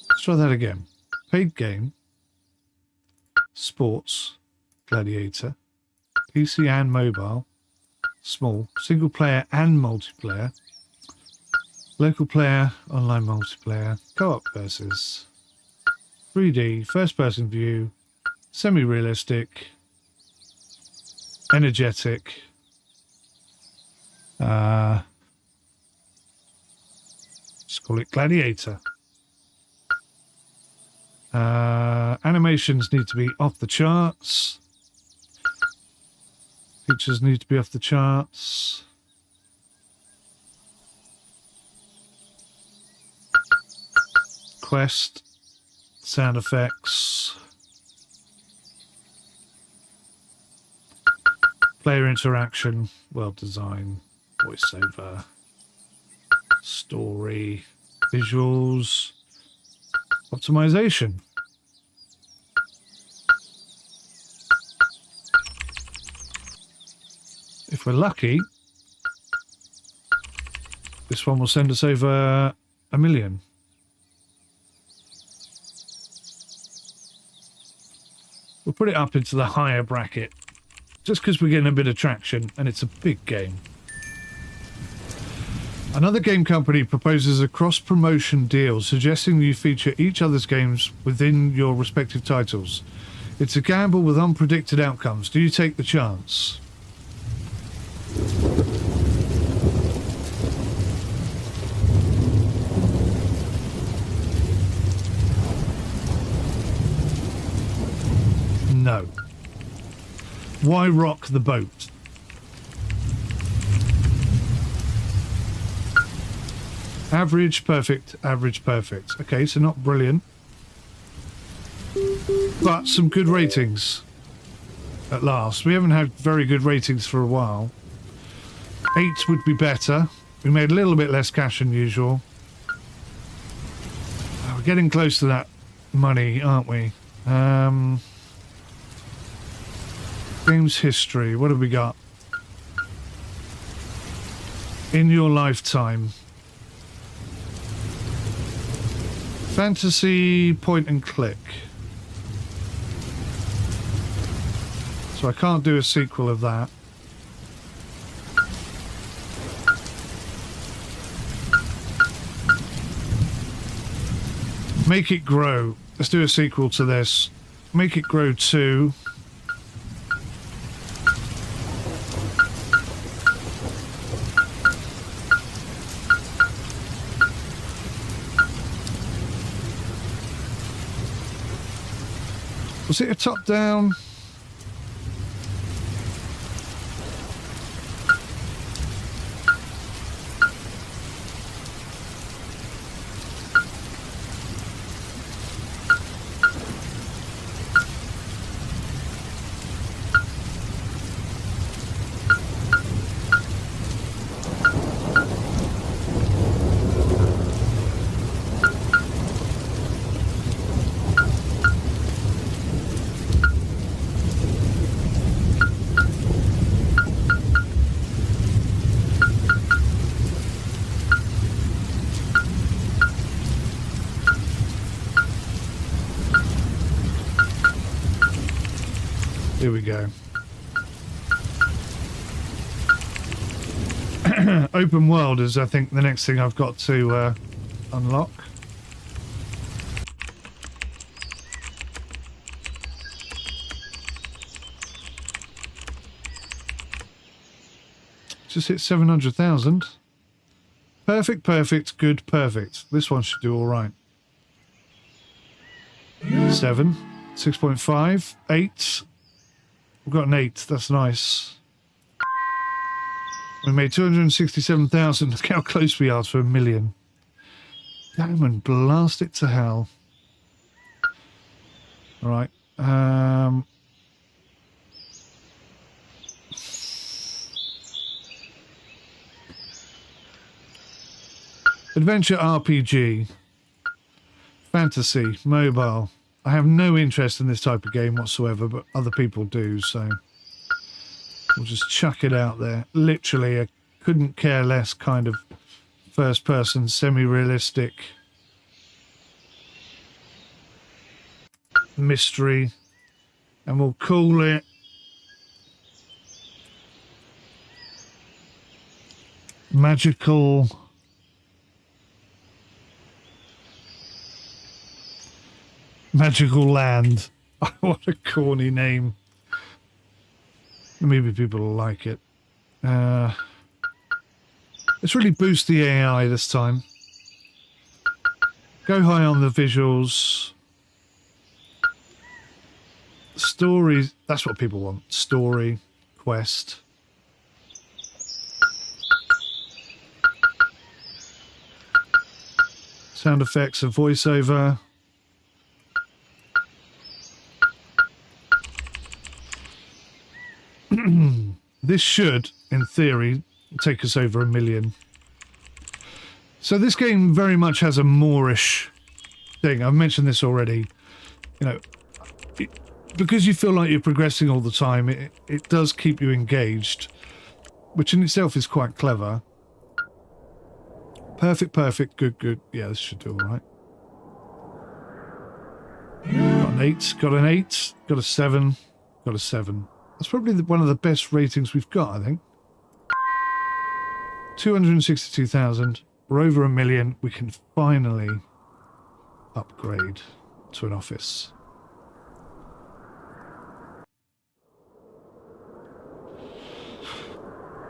Let's try that again. Paid game. Sports. Gladiator. PC and mobile. Small. Single player and multiplayer. Local player. Online multiplayer. Co-op versus. 3D. First person view. Semi-realistic. Energetic. Let's call it Gladiator. Animations need to be off the charts. Features need to be off the charts. Quest. Sound effects. Player interaction. World design. Voiceover. Story. Visuals. Optimization. If we're lucky, this one will send us over 1 million. We'll put it up into the higher bracket, just because we're getting a bit of traction and it's a big game. Another game company proposes a cross-promotion deal, suggesting you feature each other's games within your respective titles. It's a gamble with unpredicted outcomes. Do you take the chance? No. Why rock the boat? Average, perfect, average, perfect. Okay, so not brilliant. But some good ratings. At last. We haven't had very good ratings for a while. 8 would be better. We made a little bit less cash than usual. We're getting close to that money, aren't we? Games history. What have we got? In your lifetime. Fantasy point and click. So I can't do a sequel of that. Make It Grow. Let's do a sequel to this. Make It Grow 2. Was it a top-down? Here we go. Open world is, I think, the next thing I've got to unlock. Just hit 700,000. Perfect, perfect, good, perfect. This one should do all right. 7, 6.5, 8. We've got an 8. That's nice. We made 267,000. Look how close we are to 1 million. Damn, and blast it to hell. All right. Adventure RPG. Fantasy. Mobile. I have no interest in this type of game whatsoever, but other people do, so we'll just chuck it out there. Literally, I couldn't care less kind of first-person, semi-realistic mystery, and we'll call it Magical Land. What a corny name. Maybe people will like it. Let's really boost the AI this time. Go high on the visuals. Story, that's what people want. Story, quest. Sound effects and voiceover. This should, in theory, take us over 1 million. So this game very much has a Moorish thing. I've mentioned this already. You know, because you feel like you're progressing all the time, it does keep you engaged, which in itself is quite clever. Perfect, good. Yeah, this should do all right. Got an 8, got an 8, got a 7, got a 7. That's probably one of the best ratings we've got, I think. 262,000. We're over 1 million. We can finally upgrade to an office.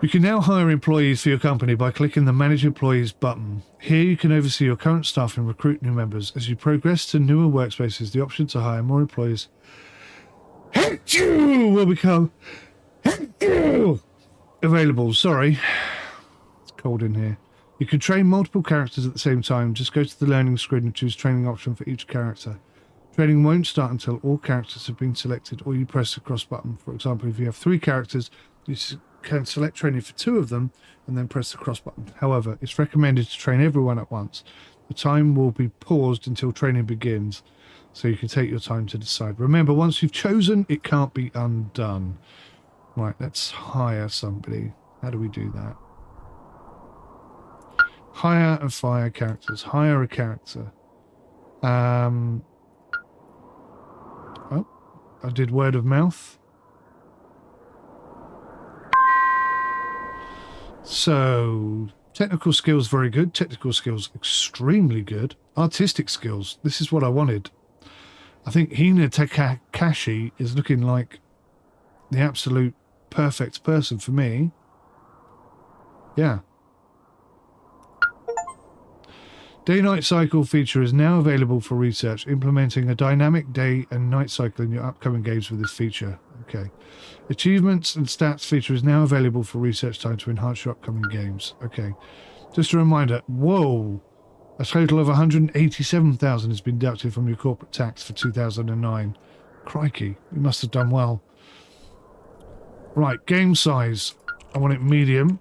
You can now hire employees for your company by clicking the Manage Employees button. Here you can oversee your current staff and recruit new members. As you progress to newer workspaces, the option to hire more employees will become available. Sorry, it's cold in here. You can train multiple characters at the same time. Just go to the learning screen and choose training option for each character. Training won't start until all characters have been selected or you press the cross button. For example, if you have 3 characters, you can select training for 2 of them and then press the cross button. However, it's recommended to train everyone at once. The time will be paused until training begins, so you can take your time to decide. Remember, once you've chosen, it can't be undone. Right, let's hire somebody. How do we do that? Hire and fire characters. Hire a character. Oh, I did word of mouth. So, technical skills, very good. Technical skills, extremely good. Artistic skills, this is what I wanted. I think 𝗂𝗂𝗃 is looking like the absolute perfect person for me. Yeah. Day-night cycle feature is now available for research, implementing a dynamic day and night cycle in your upcoming games with this feature. Okay. Achievements and stats feature is now available for research time to enhance your upcoming games. Okay. Just a reminder, whoa, a total of 187,000 has been deducted from your corporate tax for 2009. Crikey, you must have done well. Right, game size. I want it medium.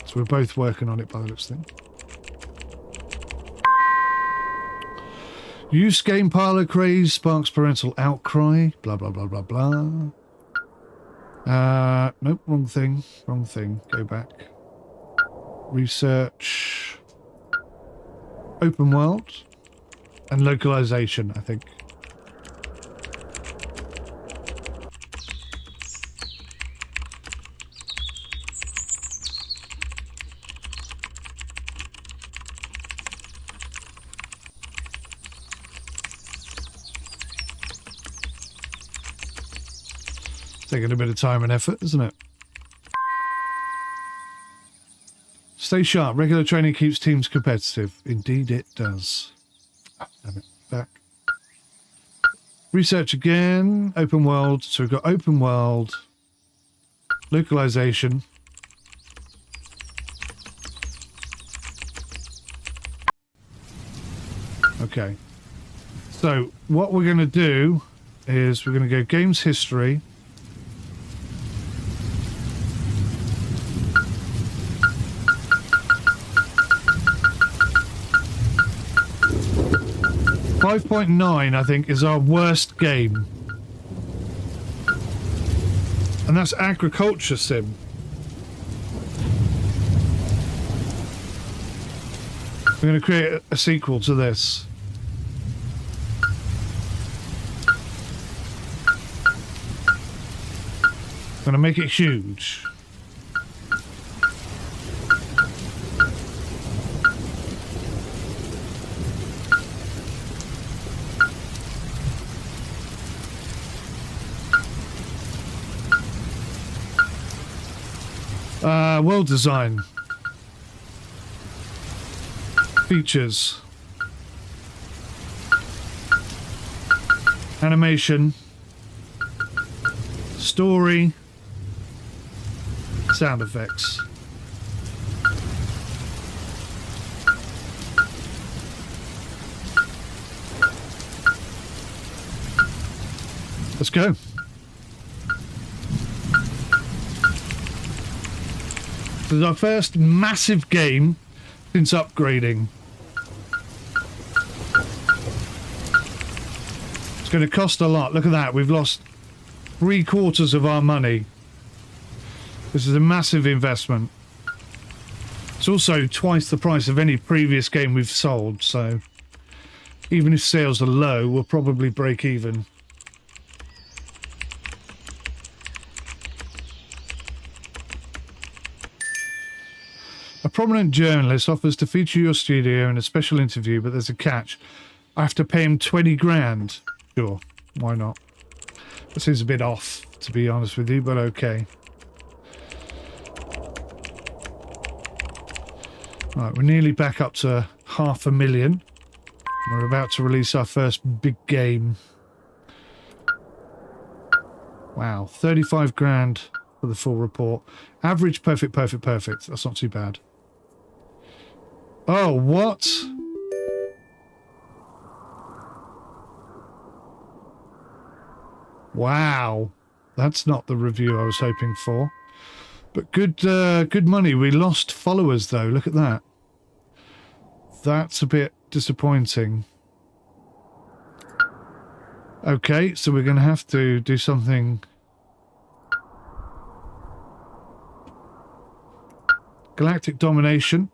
So we're both working on it by the looks of things. Use game parlor craze sparks parental outcry. Blah, blah, blah, blah, blah. Nope, wrong thing. Wrong thing. Go back. Research. Open world. And localization, I think. Taking a bit of time and effort, isn't it? Stay sharp. Regular training keeps teams competitive. Indeed it does. Oh, damn it. Back. Research again. Open world. So we've got open world. Localization. Okay. So what we're going to do is we're going to go games history. .9, I think, is our worst game. And that's Agriculture Sim. We're going to create a sequel to this. I'm going to make it huge. World design. Features. Animation. Story. Sound effects. Let's go. This is our first massive game since upgrading. It's going to cost a lot. Look at that. We've lost 3/4 of our money. This is a massive investment. It's also twice the price of any previous game we've sold, so even if sales are low, we'll probably break even. A prominent journalist offers to feature your studio in a special interview, but there's a catch. I have to pay him 20 grand. Sure, why not? That seems a bit off, to be honest with you, but okay. Right, we're nearly back up to 500,000. We're about to release our first big game. Wow, 35 grand for the full report. Average, perfect, perfect, perfect. That's not too bad. Oh, what? Wow. That's not the review I was hoping for. But good money. We lost followers, though. Look at that. That's a bit disappointing. Okay, so we're going to have to do something. Galactic domination.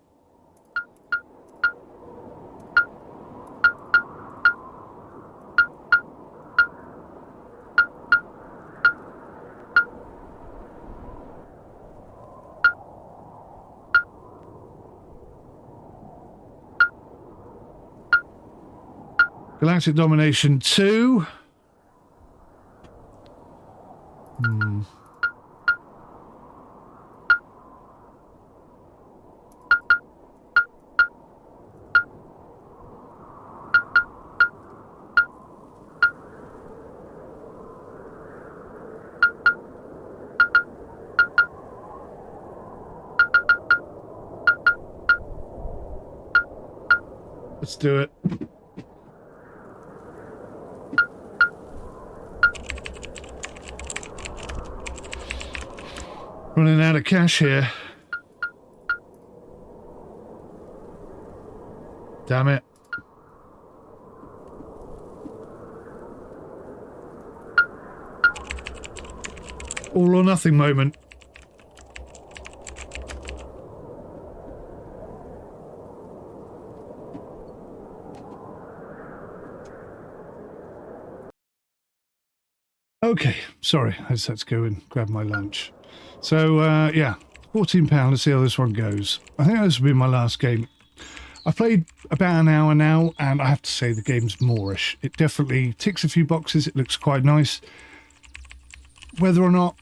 Galactic Domination 2. Let's do it. Running out of cash here. Damn it. All or nothing moment. Okay, sorry, I just had to go and grab my lunch. So, yeah, £14, let's see how this one goes. I think this will be my last game. I played about an hour now, and I have to say the game's moorish. It definitely ticks a few boxes, it looks quite nice. Whether or not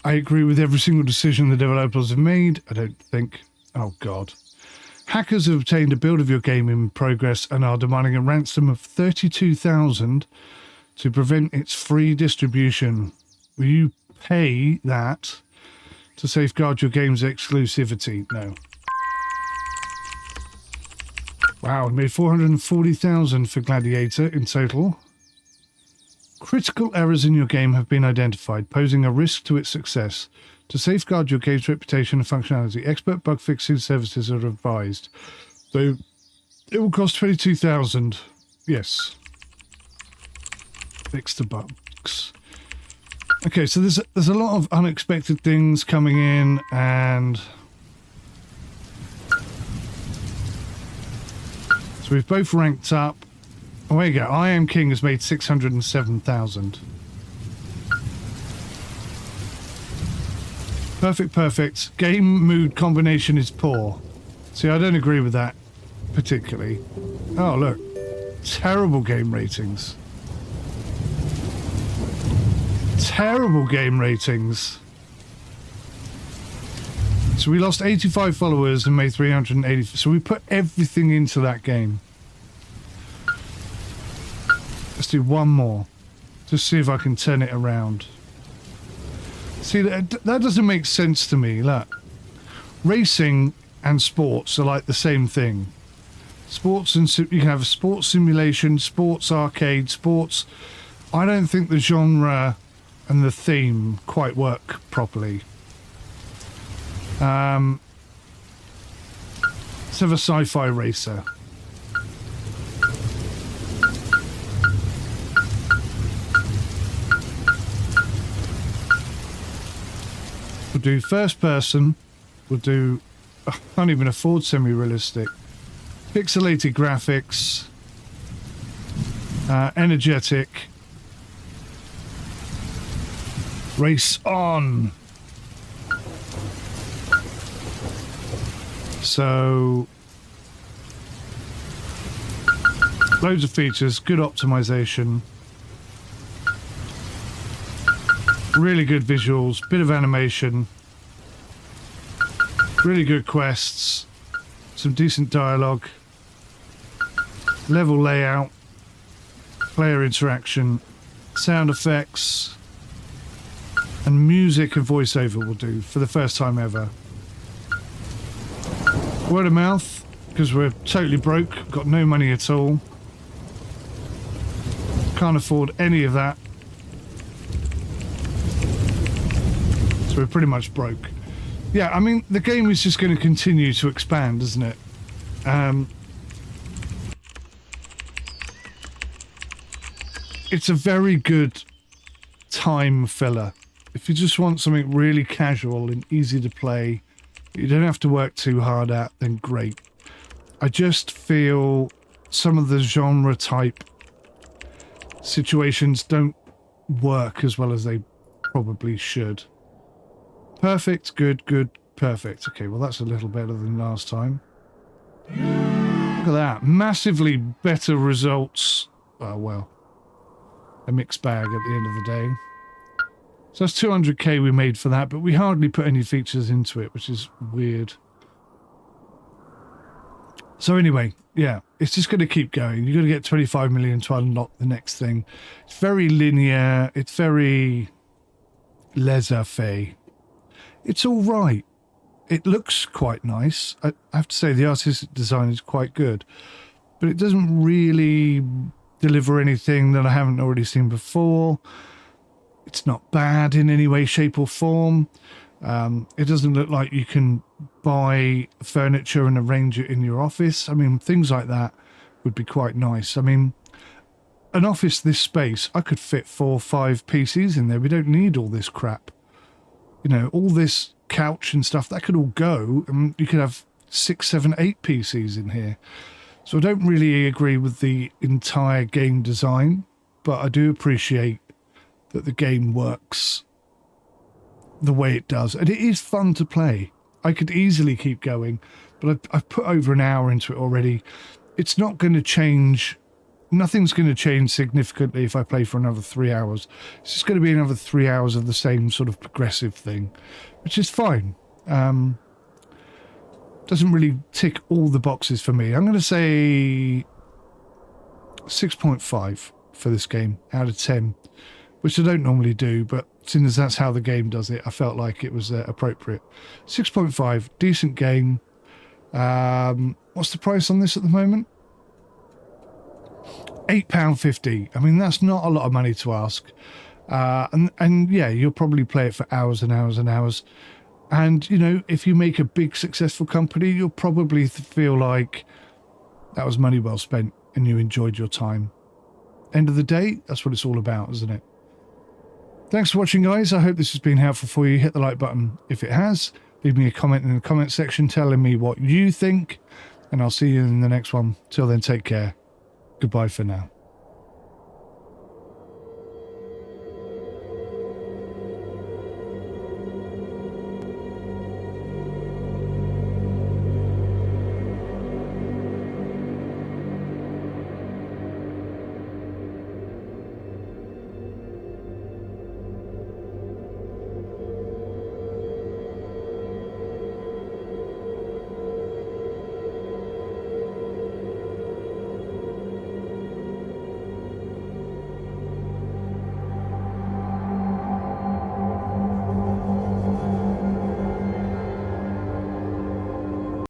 I agree with every single decision the developers have made, I don't think. Oh, God. Hackers have obtained a build of your game in progress and are demanding a ransom of 32,000 to prevent its free distribution. Will you pay that to safeguard your game's exclusivity? No. Wow, we made 440,000 for Gladiator in total. Critical errors in your game have been identified, posing a risk to its success. To safeguard your game's reputation and functionality, expert bug fixing services are advised. Though it will cost 22,000. Yes. Fix the bugs. Okay, so there's a lot of unexpected things coming in, and so we've both ranked up. Oh, there you go. I Am King has made 607,000. Perfect. Game mood combination is poor. See, I don't agree with that particularly. Oh, look. Terrible game ratings. Terrible game ratings. So we lost 85 followers and made 380. So we put everything into that game. Let's do one more. Just see if I can turn it around. See, that doesn't make sense to me. Look. Racing and sports are like the same thing. Sports and you can have a sports simulation, sports arcade, sports. I don't think the genre and the theme quite work properly. Let's have a sci-fi racer. We'll do first person. We'll do... I can't even afford semi-realistic. Pixelated graphics. Energetic. Race on. So... loads of features. Good optimization. Really good visuals, bit of animation, really good quests, some decent dialogue, level layout, player interaction, sound effects, and music and voiceover will do for the first time ever. Word of mouth, because we're totally broke, got no money at all, can't afford any of that. We're pretty much broke. Yeah, I mean, the game is just going to continue to expand, isn't it? It's a very good time filler. If you just want something really casual and easy to play, you don't have to work too hard at, then great. I just feel some of the genre type situations don't work as well as they probably should. Perfect, good, perfect. Okay, well that's a little better than last time. Look at that. Massively better results. Oh, well. A mixed bag at the end of the day. So that's 200k we made for that, but we hardly put any features into it, which is weird. So anyway, yeah, it's just going to keep going. You've got to get 25 million to unlock the next thing. It's very linear. It's very laissez-faire. It's all right. It looks quite nice. I have to say the artistic design is quite good, but it doesn't really deliver anything that I haven't already seen before. It's not bad in any way, shape or form. It doesn't look like you can buy furniture and arrange it in your office. I mean, things like that would be quite nice. I mean, an office this space, I could fit 4 or 5 PCs in there. We don't need all this crap. You know, all this couch and stuff, that could all go, and you could have 6, 7, 8 PCs in here. So I don't really agree with the entire game design, but I do appreciate that the game works the way it does. And it is fun to play. I could easily keep going, but I've put over an hour into it already. It's not going to change. Nothing's going to change significantly if I play for another 3 hours. It's just going to be another 3 hours of the same sort of progressive thing, which is fine. Doesn't really tick all the boxes for me. I'm going to say 6.5 for this game out of 10, which I don't normally do, but seeing as that's how the game does it, I felt like it was appropriate. 6.5, decent game. What's the price on this at the moment? £8.50. I mean, that's not a lot of money to ask. And yeah, you'll probably play it for hours and hours and hours. And, you know, if you make a big successful company, you'll probably feel like that was money well spent and you enjoyed your time. End of the day, that's what it's all about, isn't it? Thanks for watching, guys. I hope this has been helpful for you. Hit the like button if it has. Leave me a comment in the comment section telling me what you think. And I'll see you in the next one. Till then, take care. Goodbye for now.